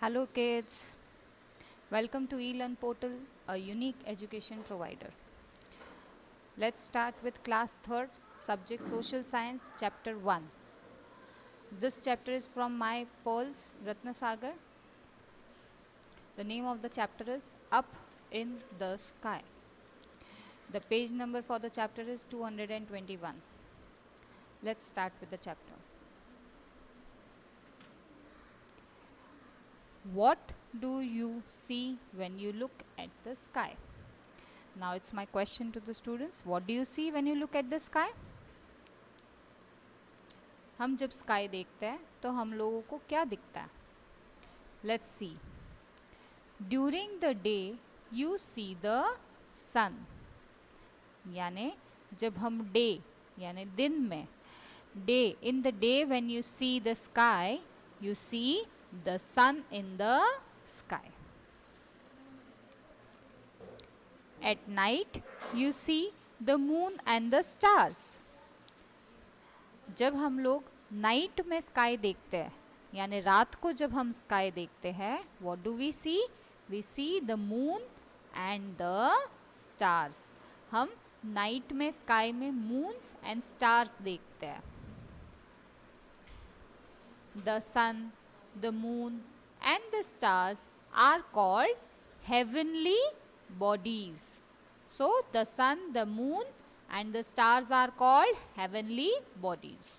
Hello kids, welcome to eLearn Portal, a unique education provider. Let's start with class 3rd, subject Social Science, chapter 1. This chapter is from my Pearls Ratnasagar. The name of the chapter is Up in the Sky. The page number for the chapter is 221. Let's start with the chapter. What do you see when you look at the sky? Now it's my question to the students. What do you see when you look at the sky? हम जब sky देखते हैं तो हम लोगों को क्या दिखता है? Let's see. During the day you see the sun. यानी जब हम डे यानी दिन में day in the day when you see the sky you see the sun in the sky. At night you see the moon and the stars. जब हम लोग night में स्काई देखते हैं यानी रात को जब हम स्काई देखते हैं what do we see? We see the moon and the stars. हम नाइट में स्काई में मून्स एंड स्टार्स देखते हैं. The sun, the moon and the stars are called heavenly bodies. So the sun, the moon and the stars are called heavenly bodies.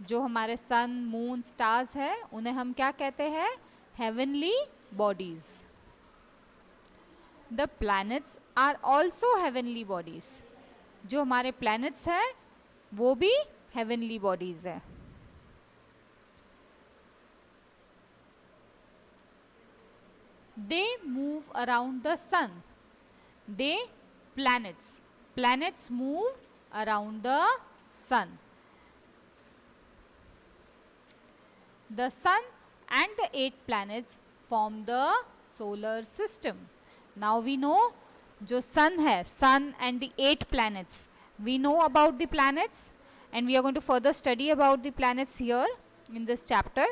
जो हमारे sun moon stars है उन्हें हम क्या कहते हैं? heavenly bodies. The planets are also heavenly bodies. जो हमारे planets है वो भी heavenly bodies है. They move around the sun. Planets move around the sun. The sun and the 8 planets form the solar system. Now we know जो sun है, sun and the 8 planets. We know about the planets and we are going to further study about the planets here in this chapter.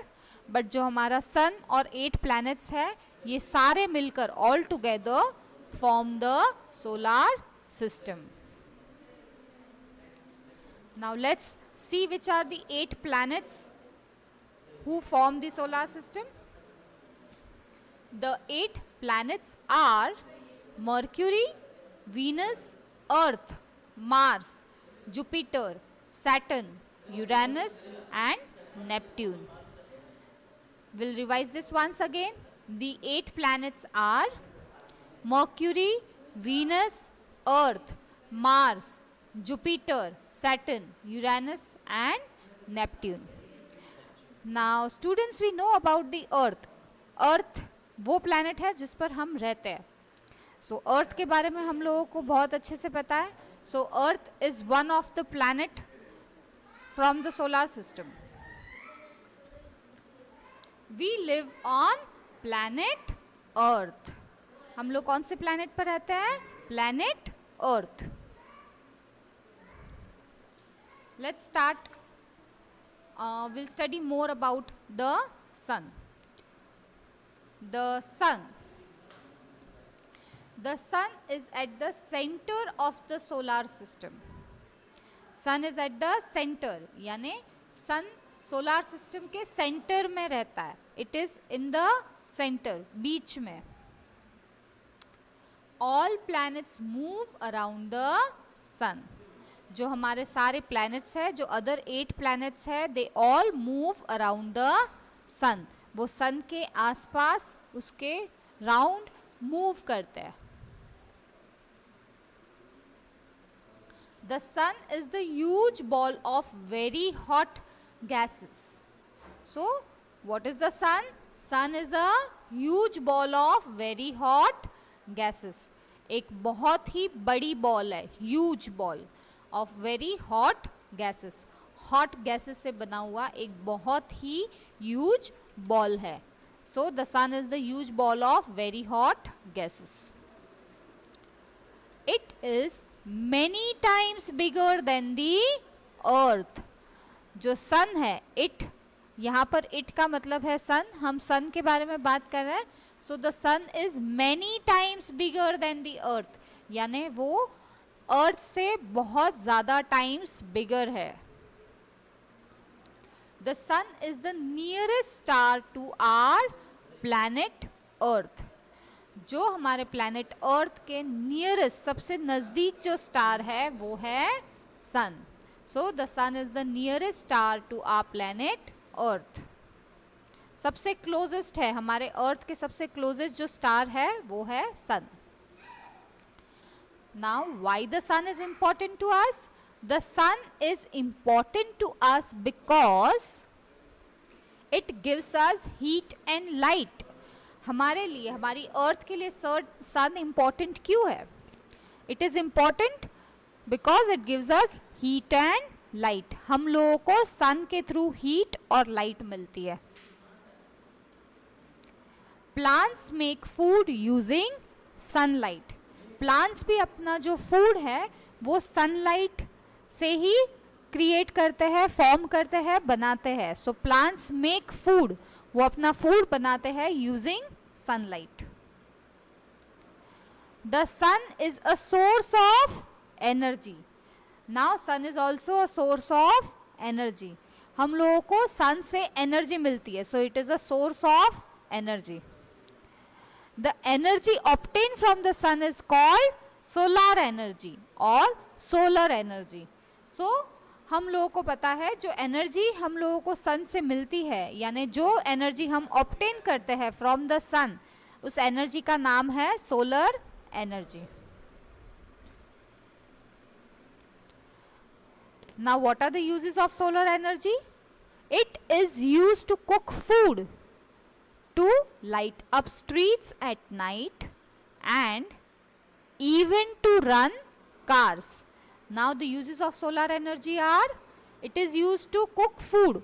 But जो हमारा sun और 8 planets है ये सारे मिलकर all together form the solar system. Now let's see which are the 8 planets who form the solar system. The 8 planets are Mercury, Venus, Earth, Mars, Jupiter, Saturn, Uranus and Neptune. We'll revise this once again. The 8 planets are Mercury, Venus, Earth, Mars, Jupiter, Saturn, Uranus and Neptune. Now students, we know about the Earth. Earth वो planet है जिस पर हम रहते हैं. So Earth के बारे में हम लोगों को बहुत अच्छे से पता है. So Earth is one of the planet from the solar system. We live on planet Earth. हम लोग कौन से planet पर रहते हैं? Planet Earth. Let's start. We'll study more about the sun. The sun. The sun is at the center of the solar system. Sun is at the center. यानी sun solar system के centre में रहता है. It is in the centre, बीच में. All planets move around the sun. जो हमारे सारे प्लैनेट्स हैं, जो अदर 8 प्लैनेट्स है, they all move around the sun. वो सन के आसपास उसके राउंड मूव करते हैं. The sun is the huge ball of very hot gases. So what is the sun? Sun is a huge ball of very hot gases. एक बहुत ही बड़ी ball है, huge ball of very hot gases. hot gases से बना हुआ एक बहुत ही huge ball है. So the sun is the huge ball of very hot gases. It is many times bigger than the earth. जो सन है, इट यहाँ पर इट का मतलब है सन, हम सन के बारे में बात कर रहे हैं. So the sun is many times bigger than the earth, यानी वो अर्थ से बहुत ज़्यादा टाइम्स बिगर है. The sun is the nearest star to our planet earth. जो हमारे प्लैनेट अर्थ के नियरेस्ट, सबसे नज़दीक जो स्टार है वो है sun. So the sun is the nearest star to our planet earth. सबसे क्लोजेस्ट है, हमारे अर्थ के सबसे क्लोजेस्ट जो स्टार है वो है sun. Now why the sun is important to us? The sun is important to us because it gives us heat and light. हमारे लिए, हमारी अर्थ के लिए सन इम्पॉर्टेंट क्यों है? It is important because it gives us heat and light. हम लोगों को सन के थ्रू हीट और लाइट मिलती है. Plants make food using sunlight. Plants भी अपना जो फूड है वो सनलाइट से ही क्रिएट करते हैं, फॉर्म करते हैं, बनाते हैं. सो प्लांट्स मेक फूड, वो अपना फूड बनाते हैं using sunlight. The sun is a source of energy. Now sun is also a source of energy. हम लोगों को सन से एनर्जी मिलती है. So it is a source of energy. The energy obtain from the sun is called solar energy और solar energy. So हम लोगों को पता है जो एनर्जी हम लोगों को सन से मिलती है, यानी जो एनर्जी हम ऑब्टेन करते हैं फ्रॉम द सन, उस एनर्जी का नाम है solar energy. Now what are the uses of solar energy? It is used to cook food, to light up streets at night and even to run cars. Now the uses of solar energy are, it is used to cook food.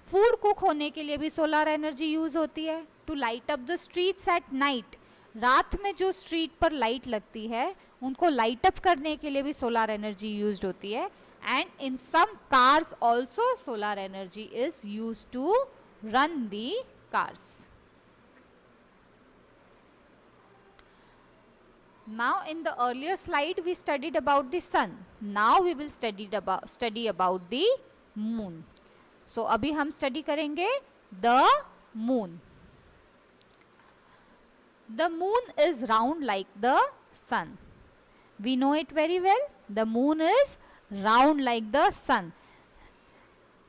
Food cook होने के लिए भी solar energy use होती है. To light up the streets at night. रात में जो street पर लाइट लगती है उनको लाइट अप करने के लिए भी सोलर एनर्जी यूज्ड होती है. And in some cars also solar energy is used to run the cars. Now in the earlier slide we studied about the sun. Now we will study about the moon. So अभी हम study करेंगे the moon. The moon is round like the sun. We know it very well. The moon is round like the sun.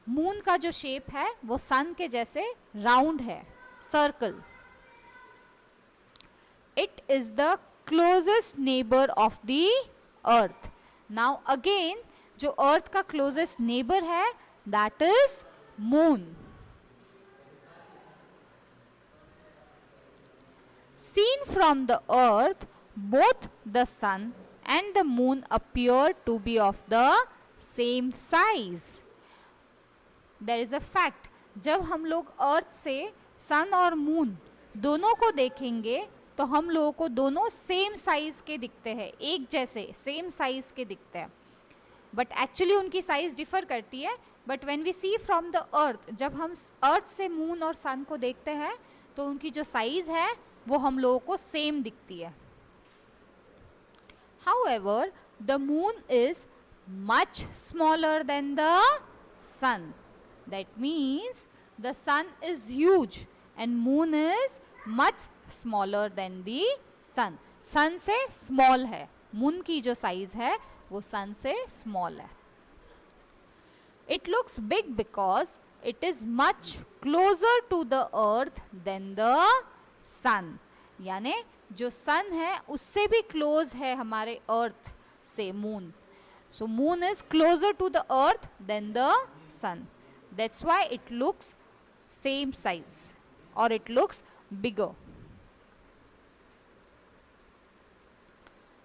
Moon का जो shape है वो sun के जैसे round है, circle. It is the closest neighbor of the earth. Now again जो earth का closest neighbor है that is moon. Seen from the earth, both the sun and the moon appear to be of the same size. There is a fact, जब हम लोग अर्थ से सन और moon दोनों को देखेंगे तो हम लोगों को दोनों सेम साइज के दिखते हैं, एक जैसे सेम साइज के दिखते हैं. बट एक्चुअली उनकी साइज डिफर करती है. But when we see from the earth, जब हम अर्थ से मून और सन को देखते हैं तो उनकी जो साइज है वो हम लोगों को सेम दिखती है. However the moon is much smaller than the sun. That means the sun is huge and moon is much smaller than the sun. Sun से स्मॉल है, मून की जो साइज है वो सन से स्मॉल है. It looks big because it is much closer to the earth than the sun. यानी जो सन है उससे भी क्लोज है हमारे अर्थ से moon. So moon is closer to the earth than the sun. That's why it looks same size और it looks bigger.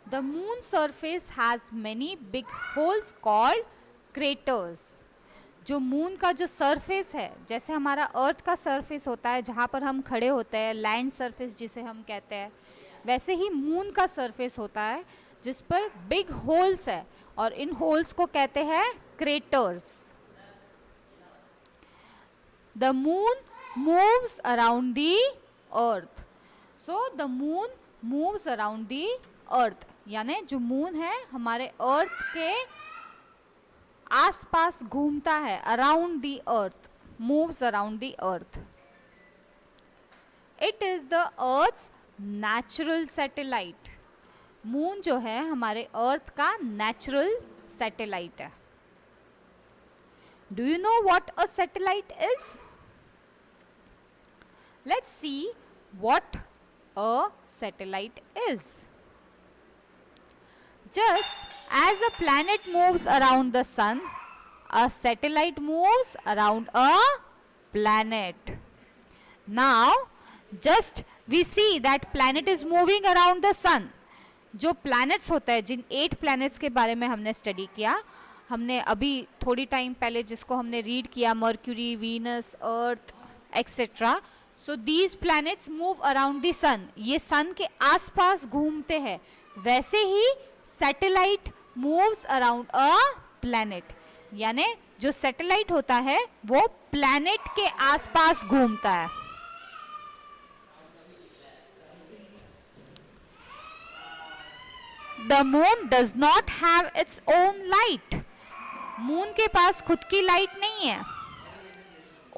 The moon surface has many big holes called craters. जो moon का जो surface है, जैसे हमारा अर्थ का surface होता है जहाँ पर हम खड़े होते हैं, लैंड सरफेस जिसे हम कहते हैं, वैसे ही मून का सरफेस होता है जिस पर बिग होल्स है और इन होल्स को कहते हैं craters. the moon moves around the earth. So the moon moves around the earth. यानी जो मून है हमारे अर्थ के आसपास घूमता है, around the earth, moves around the earth. It is the earth's natural satellite. Moon जो है हमारे अर्थ का नेचुरल सैटेलाइट है. Do you know what a satellite is? Let's see what a satellite is. Just as a planet moves around the sun, a satellite moves around a planet. Now, just we see that planet is moving around the sun. जो planets होता है, जिन 8 planets के बारे में हमने study किया, हमने अभी थोड़ी टाइम पहले जिसको हमने रीड किया, Mercury, Venus, earth etcetera. So these planets move around the sun. ये सन के आसपास घूमते हैं. वैसे ही satellite moves around a planet. यानी जो सैटेलाइट होता है वो प्लैनेट के आसपास घूमता है. The moon does not have its own light. Moon के पास खुद की लाइट नहीं है.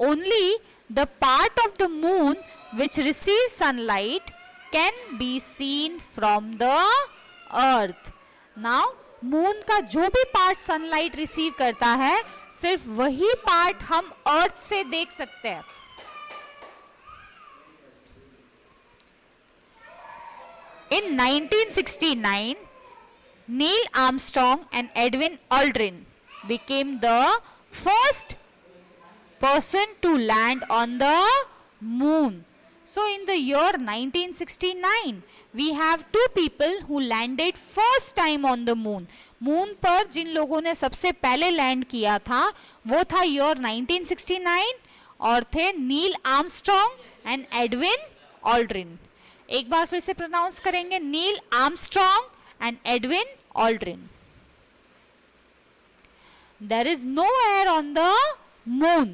Only the part of the moon which receives sunlight can be seen from the earth. Now, moon का जो भी पार्ट सनलाइट रिसीव करता है, सिर्फ वही पार्ट हम अर्थ से देख सकते हैं. In 1969, Neil Armstrong and Edwin Aldrin became the first person to land on the moon. So in the year 1969, we have 2 people who landed first time on the moon. Moon पर जिन लोगों ने सबसे पहले लैंड किया था वो था year 1969 और थे Neil Armstrong and Edwin Aldrin. एक बार फिर से प्रोनाउंस करेंगे, Neil Armstrong and Edwin Aldrin. There is no air on the moon.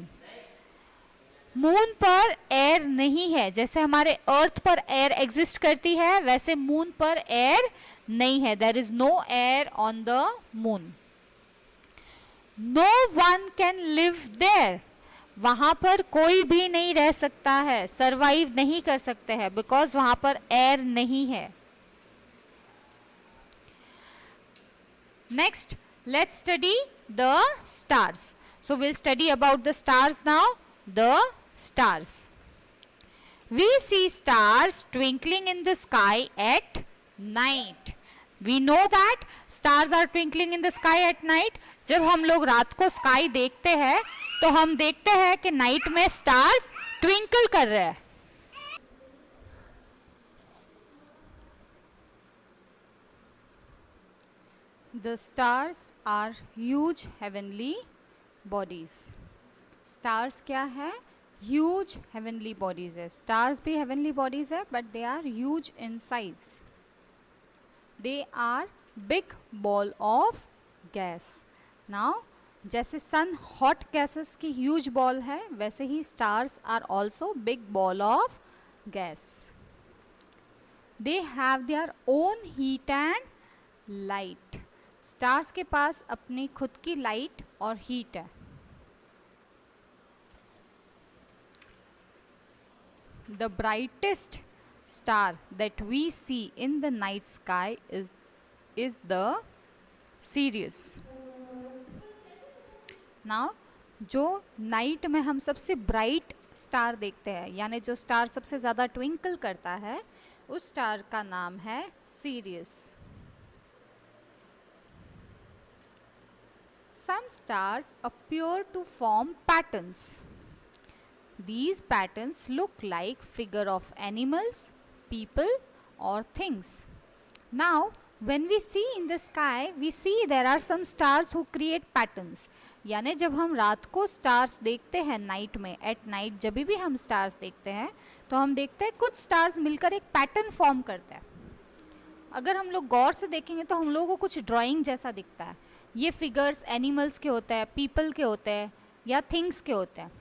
Moon पर एयर नहीं है. जैसे हमारे अर्थ पर एयर एग्जिस्ट करती है, वैसे मून पर एयर नहीं है. There is no air on the moon. No one can live there. वहां पर कोई भी नहीं रह सकता है, सरवाइव नहीं कर सकते हैं, बिकॉज वहां पर एयर नहीं है. Next, let's study the stars. So we'll study about the stars now. The stars. We see stars twinkling in the sky at night. We know that stars are twinkling in the sky at night. जब हम लोग रात को sky देखते हैं तो हम देखते हैं कि नाइट में स्टार्स ट्विंकल कर रहे हैं. The stars are huge heavenly bodies. Stars क्या है? Huge heavenly bodies है. Stars भी heavenly bodies है, but they are huge in size. They are big ball of gas. Now, जैसे sun hot gases की huge ball है, वैसे ही stars are also big ball of gas. They have their own heat and light. Stars के पास अपनी खुद की light और हीट है. The brightest star that we see in the night sky is the Sirius. Now जो night में हम सबसे ब्राइट स्टार देखते हैं, यानी जो स्टार सबसे ज़्यादा ट्विंकल करता है, उस स्टार का नाम है serious. Some stars appear to form patterns. These patterns look like figure of animals, people or things. Now, when we see in the sky, we see there are some stars who create patterns. यानी जब हम रात को stars देखते हैं night में, at night जब भी हम स्टार्स देखते हैं तो हम देखते हैं कुछ स्टार्स मिलकर एक पैटर्न फॉर्म करते हैं. अगर हम लोग गौर से देखेंगे तो हम लोगों को कुछ ड्राइंग जैसा दिखता है. ये फिगर्स एनिमल्स के होते हैं, पीपल के होते हैं या थिंग्स के होते हैं.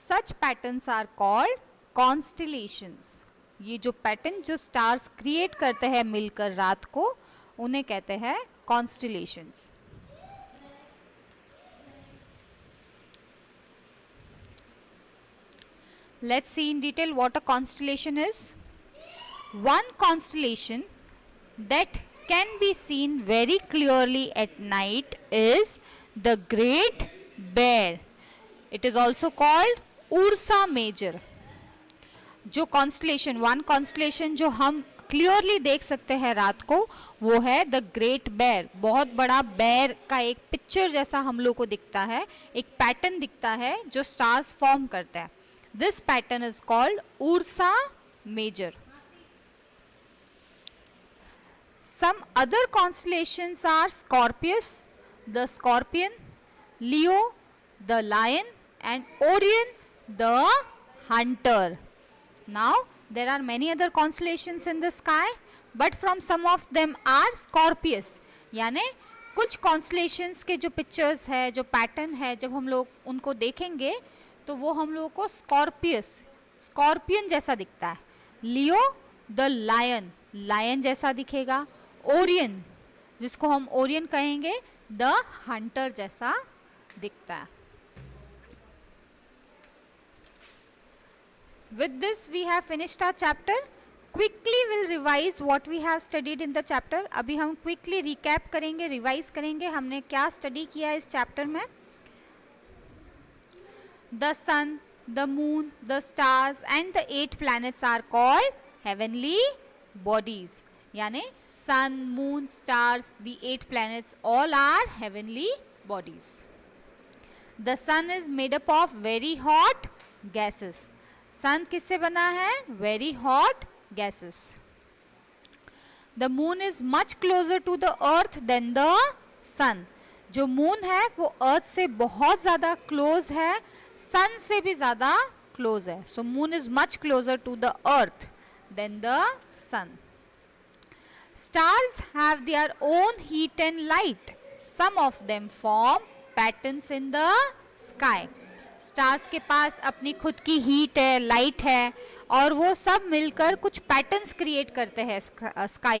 Such patterns are called constellations. ये जो पैटर्न जो स्टार्स क्रिएट करते हैं मिलकर रात को, उन्हें कहते हैं constellations. Let's see in detail what a constellation is. One constellation that can be seen very clearly at night is the Great Bear. It is also called Ursa Major. जो constellation, one constellation जो हम clearly देख सकते हैं रात को, वो है द ग्रेट बेयर. बहुत बड़ा बेयर का एक पिक्चर जैसा हम लोग को दिखता है, एक पैटर्न दिखता है जो स्टार्स फॉर्म करता है. This pattern is called Ursa Major. Some other constellations are Scorpius, the Scorpion, Leo, the Lion, and Orion, the Hunter. Now, there are many other constellations in the sky, but from some of them are Scorpius. यानी कुछ constellations के जो pictures है, जो pattern है, जब हम लोग उनको देखेंगे तो वो हम लोगों को Scorpion जैसा दिखता है. Leo, the Lion, Lion जैसा दिखेगा. ओरियन, जिसको हम ओरियन कहेंगे, द हंटर जैसा दिखता है. With this we have finished our chapter. Quickly we'll revise what we have studied in the chapter. अभी हम quickly recap करेंगे, revise करेंगे हमने क्या study किया इस chapter में. The sun, the moon, the stars and the 8 planets are called heavenly bodies. यानी sun, moon, stars, the 8 planets all are heavenly bodies. The sun is made up of very hot gases. Sun किससे बना है? Very hot gases. The moon is much closer to the earth than the sun. जो moon है वो earth से बहुत ज़्यादा close है, sun से भी ज़्यादा close है. So moon is much closer to the earth than the sun. Stars have their own heat and light. Some of them form patterns in the sky. Stars के पास अपनी खुद की heat है, light है, और वो सब मिलकर कुछ patterns create करते हैं sky